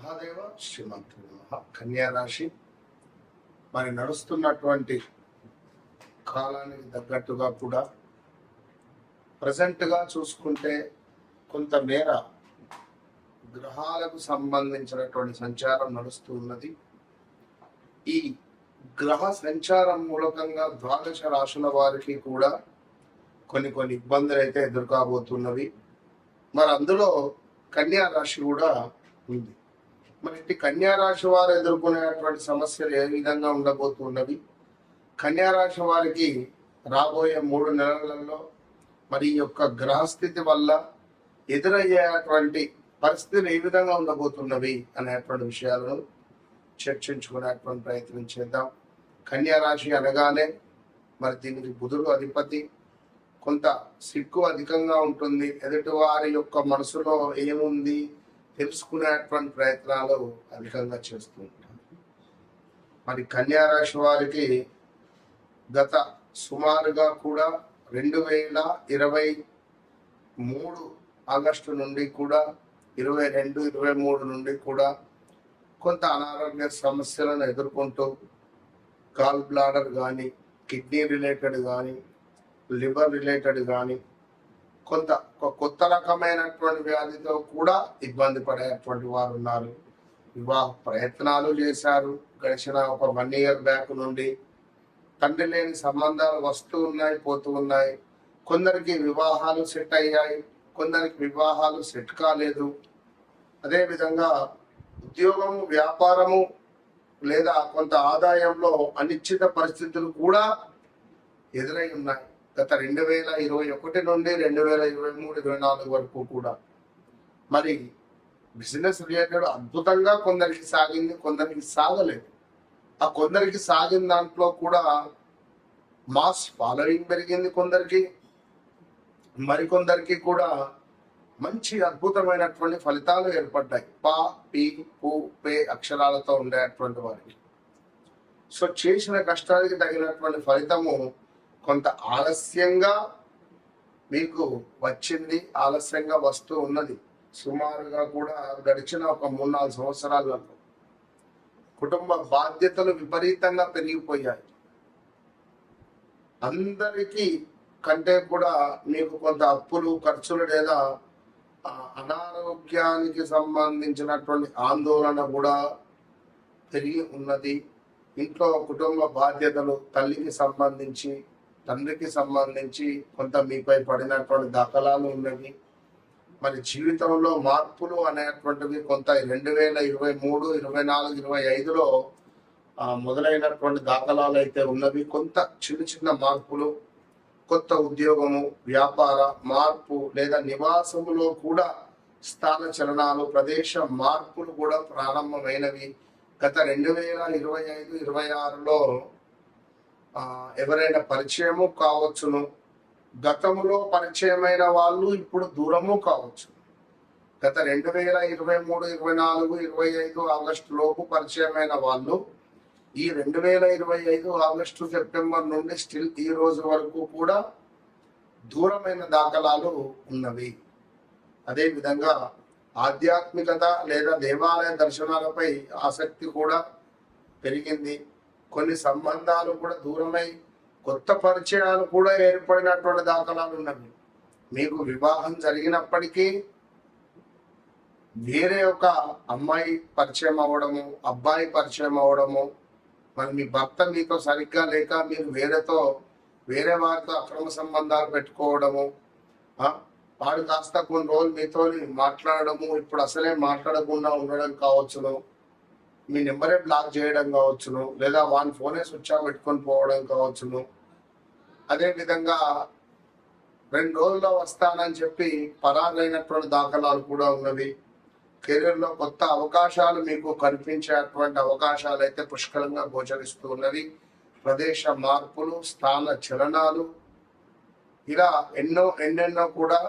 మహాదేవ శ్రీమంతుడు కన్యా రాశి మరి నడుస్తున్నటువంటి కాలానికి తగ్గట్టుగా కూడా ప్రజెంట్గా చూసుకుంటే కొంతమేర గ్రహాలకు సంబంధించినటువంటి సంచారం నడుస్తూ ఉన్నది. ఈ గ్రహ సంచారం మూలకంగా ద్వాదశ రాశుల వారికి కూడా కొన్ని ఇబ్బందులు అయితే ఎదుర్కోబోతున్నవి. మరి అందులో కన్యా రాశి కూడా ఉంది. మరి ఇటు కన్యా రాశి వారు ఎదుర్కొనేటువంటి సమస్యలు ఏ విధంగా ఉండబోతున్నవి, కన్యా రాశి వారికి రాబోయే 3 నెలలలో మరి ఈ యొక్క గ్రహస్థితి వల్ల ఎదురయ్యేటువంటి పరిస్థితులు ఏ విధంగా ఉండబోతున్నవి అనేటువంటి విషయాలను చర్చించుకునేటువంటి ప్రయత్నం చేద్దాం. కన్యా రాశి అనగానే మరి దీనికి బుధుడు అధిపతి, కొంత సిగ్గు అధికంగా ఉంటుంది. ఎదుటి వారి యొక్క మనసులో ఏముంది తెలుసుకునేటువంటి ప్రయత్నాలు అధికంగా చేస్తూ ఉంటారు. మరి కన్యా రాశి వారికి గత సుమారుగా కూడా 2023 ఆగస్టు నుండి కూడా 22, 23 నుండి కూడా కొంత అనారోగ్య సమస్యలను ఎదుర్కొంటూ గాల్ బ్లాడర్ కానీ, కిడ్నీ రిలేటెడ్ కానీ, లివర్ రిలేటెడ్ కానీ కొంత కొత్త రకమైనటువంటి వ్యాధితో కూడా ఇబ్బంది పడేటువంటి వారు ఉన్నారు. వివాహ ప్రయత్నాలు చేశారు. గడిచిన ఒక 1 year బ్యాక్ నుండి తండ్రి లేని సంబంధాలు వస్తూ ఉన్నాయి, పోతూ ఉన్నాయి. కొందరికి వివాహాలు సెట్ అయ్యాయి, కొందరికి వివాహాలు సెట్ కాలేదు. అదేవిధంగా ఉద్యోగము, వ్యాపారము లేదా కొంత ఆదాయంలో అనిశ్చిత పరిస్థితులు కూడా ఎదురై ఉన్నాయి. గత 2021 నుండి 2023, 24 వరకు కూడా మరి బిజినెస్ రిలేటెడ్ అద్భుతంగా కొందరికి సాగింది, కొందరికి సాగలేదు. ఆ కొందరికి సాగిన దాంట్లో కూడా మాస్ ఫాలోయింగ్ పెరిగింది కొందరికి, మరికొందరికి కూడా మంచి అద్భుతమైనటువంటి ఫలితాలు ఏర్పడ్డాయి. పా, పి, పు, పే అక్షరాలతో ఉండేటువంటి వారికి. సో చేసిన కష్టానికి తగినటువంటి ఫలితము కొంత ఆలస్యంగా మీకు వచ్చింది, ఆలస్యంగా వస్తూ ఉన్నది. సుమారుగా కూడా గడిచిన ఒక 3-4 సంవత్సరాలలో కుటుంబ బాధ్యతలు విపరీతంగా పెరిగిపోయాయి. అందరికీ కంటే కూడా మీకు కొంత అప్పులు, ఖర్చులు లేదా అనారోగ్యానికి సంబంధించినటువంటి ఆందోళన కూడా పెరిగి ఉన్నది. ఇంట్లో కుటుంబ బాధ్యతలు తల్లికి సంబంధించి, తండ్రికి సంబంధించి కొంత మీపై పడినటువంటి దాఖలాలు ఉన్నవి. మరి జీవితంలో మార్పులు అనేటువంటివి కొంత 2023, 24, 25లో మొదలైనటువంటి దాఖలాలు అయితే ఉన్నవి. కొంత చిన్న మార్పులు, కొత్త ఉద్యోగము, వ్యాపార మార్పు లేదా నివాసములో కూడా స్థాన చలనాలు, ప్రదేశ మార్పులు కూడా ప్రారంభమైనవి. గత 2025, 26లో ఎవరైనా పరిచయము కావచ్చును, గతంలో పరిచయమైన వాళ్ళు ఇప్పుడు దూరము కావచ్చు. గత 2023, 24, 25 ఆగస్టు లోపు పరిచయమైన వాళ్ళు ఈ 2025 ఆగస్టు, సెప్టెంబర్ నుండి స్టిల్ ఈ రోజు వరకు కూడా దూరమైన దాఖలాలు ఉన్నవి. అదేవిధంగా ఆధ్యాత్మికత లేదా దేవాలయ దర్శనాలపై ఆసక్తి కూడా పెరిగింది. కొన్ని సంబంధాలు కూడా దూరమై కొత్త పరిచయాలు కూడా ఏర్పడినటువంటి దాఖలాలు ఉన్నవి. మీకు వివాహం జరిగినప్పటికీ వేరే ఒక అమ్మాయి పరిచయం అవ్వడము, అబ్బాయి పరిచయం అవ్వడము, మరి మీ భర్త మీతో సరిగ్గా లేక మీరు వేరే వారితో అక్రమ సంబంధాలు పెట్టుకోవడము, వాడు కాస్త కొన్ని రోజులు మీతో మాట్లాడడము, ఇప్పుడు అసలే మాట్లాడకుండా ఉండడం కావచ్చును, మీ నెంబరే బ్లాక్ చేయడం కావచ్చును, లేదా వాని ఫోనే స్విచ్ ఆఫ్ పెట్టుకొని పోవడం కావచ్చును. అదేవిధంగా 2 రోజుల్లో వస్తానని చెప్పి పరారైనటువంటి దాఖలాలు కూడా ఉన్నవి. కెరీర్లో కొత్త అవకాశాలు మీకు కనిపించేటువంటి అవకాశాలు అయితే పుష్కలంగా గోచరిస్తూ ఉన్నవి. ప్రదేశ మార్పులు, స్థాన చలనాలు, ఇలా ఎన్నెన్నో కూడా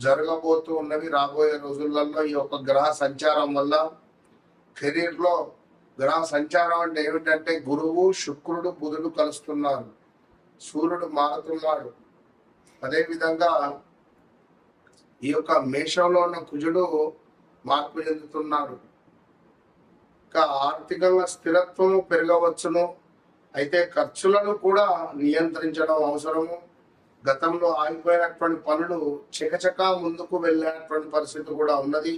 జరగబోతూ ఉన్నవి రాబోయే రోజులలో. ఈ యొక్క గ్రహ సంచారం వల్ల కెరీర్లో గ్రహ సంచారం అంటే ఏమిటంటే గురువు, శుక్రుడు, బుధుడు కలుస్తున్నారు, సూర్యుడు మారుతున్నాడు. అదేవిధంగా ఈ యొక్క మేషంలో ఉన్న కుజుడు మార్పు చెందుతున్నాడు. ఇంకా ఆర్థికంగా స్థిరత్వము పెరగవచ్చును. అయితే ఖర్చులను కూడా నియంత్రించడం అవసరము. గతంలో ఆగిపోయినటువంటి పనులు చకచకా ముందుకు వెళ్ళేటువంటి పరిస్థితి కూడా ఉన్నది.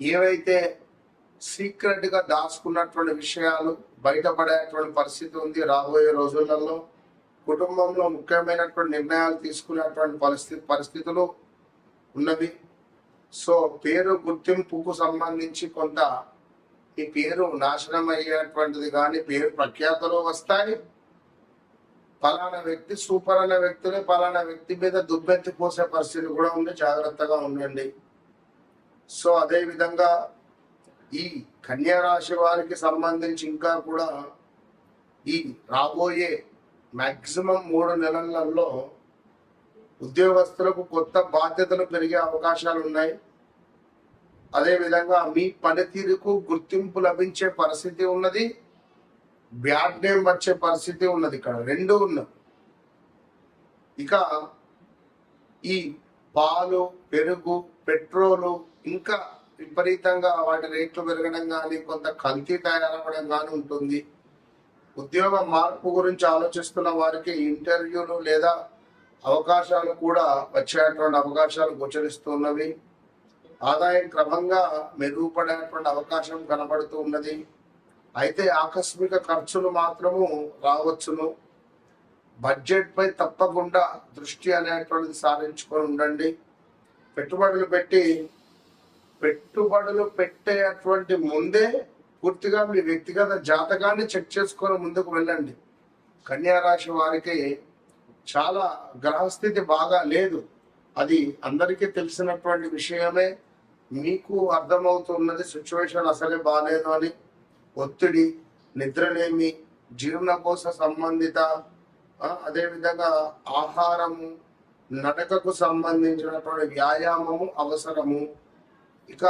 ఏవైతే సీక్రెట్ గా దాచుకున్నటువంటి విషయాలు బయటపడేటువంటి పరిస్థితి ఉంది. రాబోయే రోజులలో కుటుంబంలో ముఖ్యమైనటువంటి నిర్ణయాలు తీసుకునేటువంటి పరిస్థితులు ఉన్నవి. సో పేరు గుర్తింపుకు సంబంధించి కొంత ఈ పేరు నాశనం అయ్యేటువంటిది కానీ పేరు ప్రఖ్యాతలు వస్తాయి. పలానా వ్యక్తి సూపర్ అనే వ్యక్తులే పలానా వ్యక్తి మీద దుబ్బెత్తి పోసే పరిస్థితి కూడా ఉంది. జాగ్రత్తగా ఉండండి. సో అదే విధంగా ఈ కన్యా రాశి వారికి సంబంధించి ఇంకా కూడా ఈ రాబోయే మాక్సిమం 3 నెలలలో ఉద్యోగస్తులకు కొత్త బాధ్యతలు పెరిగే అవకాశాలు ఉన్నాయి. అదేవిధంగా మీ పనితీరుకు గుర్తింపు లభించే పరిస్థితి ఉన్నది. బ్యాడ్ నేమ్ వచ్చే పరిస్థితి ఉన్నది. ఇక్కడ రెండు ఉన్నది. ఇక ఈ పాలు, పెరుగు, పెట్రోలు ఇంకా విపరీతంగా వాటి రేట్లు పెరగడం కానీ కొంత కల్తీ తయారవడం కానీ ఉంటుంది. ఉద్యోగ మార్పు గురించి ఆలోచిస్తున్న వారికి ఇంటర్వ్యూలు లేదా అవకాశాలు కూడా వచ్చేటువంటి అవకాశాలు గోచరిస్తున్నవి. ఆదాయం క్రమంగా మెరుగుపడేటువంటి అవకాశం కనబడుతూ ఉన్నది. అయితే ఆకస్మిక ఖర్చులు మాత్రము రావచ్చును. బడ్జెట్ పై తప్పకుండా దృష్టి అనేటువంటిది సారించుకొని ఉండండి. పెట్టుబడులు పెట్టేటువంటి ముందే పూర్తిగా మీ వ్యక్తిగత జాతకాన్ని చెక్ చేసుకొని ముందుకు వెళ్ళండి. కన్యా రాశి వారికి చాలా గ్రహస్థితి బాగా లేదు. అది అందరికీ తెలిసినటువంటి విషయమే. మీకు అర్థమవుతున్నది సిచ్యువేషన్ అసలే బాగాలేదు అని. ఒత్తిడి, నిద్రలేమి, జీర్ణకోశ సంబంధిత, అదేవిధంగా ఆహారము, నడకకు సంబంధించినటువంటి వ్యాయామము అవసరము. ఇక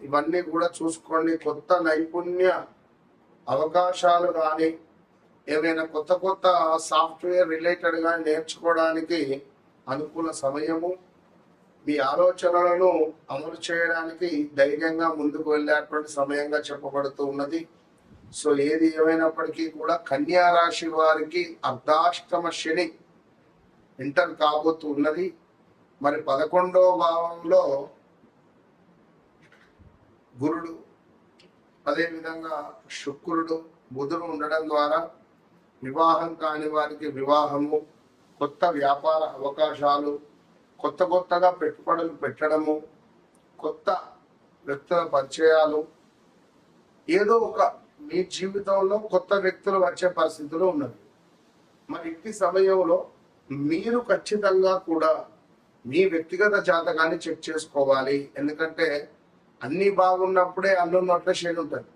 ఇవన్నీ కూడా చూసుకోండి. కొత్త నైపుణ్య అవకాశాలు కానీ ఏమైనా కొత్త సాఫ్ట్వేర్ రిలేటెడ్ గా నేర్చుకోవడానికి అనుకూల సమయము. మీ ఆలోచనలను అమలు చేయడానికి ధైర్యంగా ముందుకు వెళ్ళేటువంటి సమయంగా చెప్పబడుతూ ఉన్నది. సో ఏది ఏమైనప్పటికీ కూడా కన్యా రాశి వారికి అర్ధాష్టమ శని ఎంటర్ కాబోతూ ఉన్నది. మరి 11వ భావంలో గురుడు, అదేవిధంగా శుక్రుడు, బుధుడు ఉండడం ద్వారా వివాహం కాని వారికి వివాహము, కొత్త వ్యాపార అవకాశాలు, కొత్తగా పెట్టుబడులు పెట్టడము, కొత్త వ్యక్తుల పరిచయాలు, ఏదో ఒక మీ జీవితంలో కొత్త వ్యక్తులు వచ్చే పరిస్థితులు ఉన్నది. మరి ఇట్టి సమయంలో మీరు ఖచ్చితంగా కూడా మీ వ్యక్తిగత జాతకాన్ని చెక్ చేసుకోవాలి. ఎందుకంటే అన్ని బాగున్నప్పుడే అన్నున్నట్ల శని ఉంటుంది.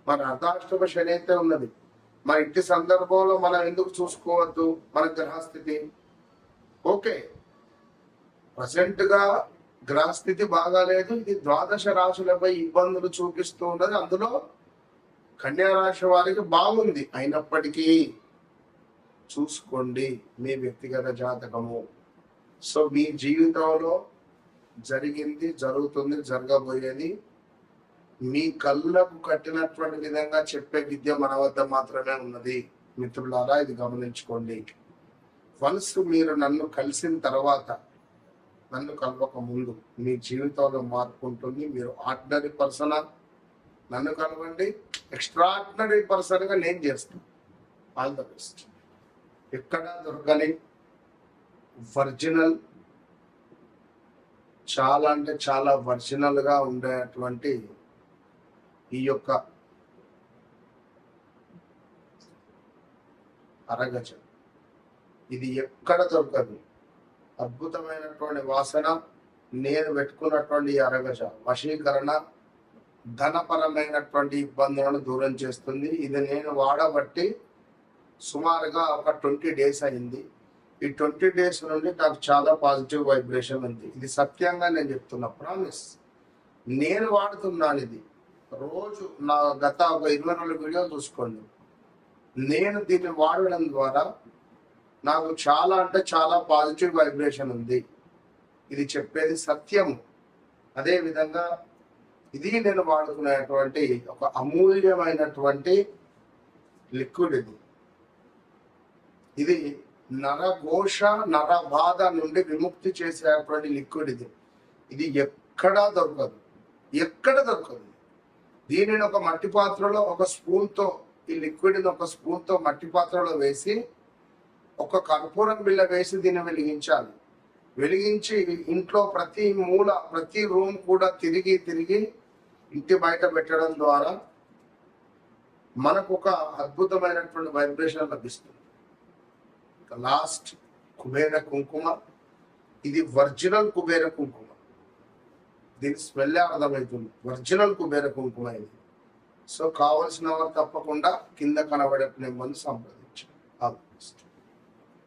మరి అర్ధాష్టమ శని అయితే ఉన్నది. మరి ఇట్టి సందర్భంలో మనం ఎందుకు చూసుకోవద్దు మన గ్రహస్థితి? ఓకే, ప్రజెంట్ గా గ్రహస్థితి బాగాలేదు. ఇది ద్వాదశ రాశులపై ఇబ్బందులు చూపిస్తూ ఉన్నది. అందులో కన్యా రాశి వారికి బాగుంది. అయినప్పటికీ చూసుకోండి మీ వ్యక్తిగత జాతకము. సో మీ జీవితంలో జరిగింది, జరుగుతుంది, జరగబోయేది మీ కళ్ళకు కట్టినటువంటి విధంగా చెప్పే విద్య మన వద్ద మాత్రమే ఉన్నది. మిత్రులారా, ఇది గమనించుకోండి. వన్స్ మీరు నన్ను కలిసిన తర్వాత, నన్ను కలవక ముందు మీ జీవితంలో మార్పు ఉంటుంది. మీరు ఆర్డినరీ పర్సనా? నన్ను కలవండి, ఎక్స్ట్రాడినరీ పర్సన్గా నేను చేస్తాను. All the best. ఎక్కడ దొరకని ఒరిజినల్, చాలా అంటే చాలా ఒరిజినల్గా ఉండేటువంటి ఈ యొక్క అరగజ, ఇది ఎక్కడ దొరకదు. అద్భుతమైనటువంటి వాసన. నేను పెట్టుకున్నటువంటి ఈ అరగజ వశీకరణ, ధనపరమైనటువంటి ఇబ్బందులను దూరం చేస్తుంది. ఇది నేను వాడబట్టి సుమారుగా ఒక 20 days అయింది. ఈ 20 days నుండి నాకు చాలా పాజిటివ్ వైబ్రేషన్ ఉంది. ఇది సత్యంగా నేను చెప్తున్నా, ప్రామిస్. నేను వాడుతున్నాను ఇది రోజు. నా గత ఒక 22 వీడియోలు చూసుకోండి. నేను దీన్ని వాడడం ద్వారా నాకు చాలా అంటే చాలా పాజిటివ్ వైబ్రేషన్ ఉంది. ఇది చెప్పేది సత్యము. అదేవిధంగా ఇది నేను వాడుకునేటువంటి ఒక అమూల్యమైనటువంటి లిక్విడ్. ఇది నరఘోష నరబాధ నుండి విముక్తి చేసేటువంటి లిక్విడ్. ఇది ఎక్కడా దొరకదు. దీనిని ఒక మట్టి పాత్రలో ఒక స్పూన్తో, ఈ లిక్విడ్ని ఒక స్పూన్తో మట్టి పాత్రలో వేసి ఒక కర్పూరం బిళ్ళ వేసి దీన్ని వెలిగించి ఇంట్లో ప్రతి మూల ప్రతి రూమ్ కూడా తిరిగి ఇంటి బయట పెట్టడం ద్వారా మనకు ఒక అద్భుతమైనటువంటి వైబ్రేషన్ లభిస్తుంది. లాస్ట్ కుబేర కుంకుమ. ఇది ఒరిజినల్ కుబేర కుంకుమ. దీని స్మెల్లే అర్థమవుతుంది, ఒరిజినల్ కుబేర కుంకుమ ఇది. సో కావలసిన వారు తప్పకుండా కింద కనబడే నెంబర్ని సంప్రదించండి.